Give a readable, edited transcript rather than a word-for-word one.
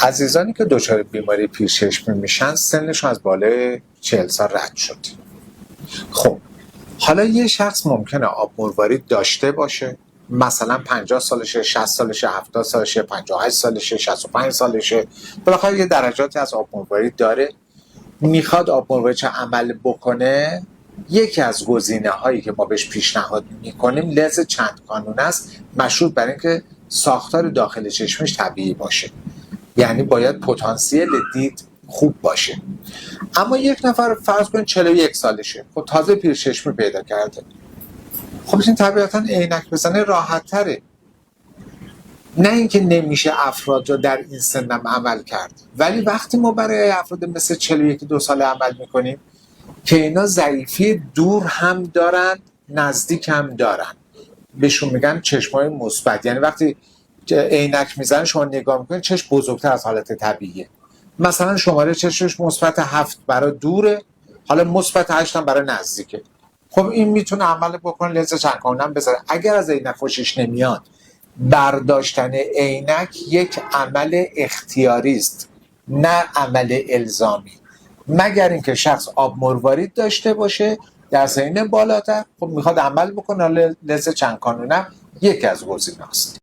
عزیزانی که دچار بیماری پیرچشمی میشن سنشون از بالای 40 سال رد شد. خب حالا یه شخص ممکنه آب مروارید داشته باشه، مثلا 50 سالشه، 60 سالشه، 70 سالشه، 58 سالشه، 65 سالشه، بالاخره یه درجاتی از آب مروارید داره، میخواد آب مروارید چه عمل بکنه. یکی از گزینه هایی که ما بهش پیشنهاد میکنیم لنز چند کانون است، مشروط بر اینکه ساختار داخل چشمش طبیعی باشه، یعنی باید پتانسیل دید خوب باشه. اما یک نفر فرض کن 41 سالشه، خب تازه پیرچشمی پیدا کرده، خب این طبیعتا عینک بزنه راحت تره. نه اینکه نمیشه افراد رو در این سنم عمل کرد، ولی وقتی ما برای افراد مثل 41-2 ساله عمل میکنیم که اینا ضعیفی دور هم دارن نزدیک هم دارن، بهشون میگن چشمای مثبت. یعنی وقتی عینک میزنن شما نگاه میکنید چشم بزرگتر از حالت طبیعیه، مثلا شماره چشمش مثبت 7 برای دوره، حالا مثبت 8 هم برای نزدیکه. خب این میتونه عمل بکنه، لنز چند کانونم بذاره. اگر از عینک خوشش نمیاد، برداشتن عینک یک عمل اختیاری است نه عمل الزامی، مگر اینکه شخص آب مروارید داشته باشه در سن بالاتر، خب میخواد عمل بکنه، لنز چند کانونم یکی از گزینه‌هاست.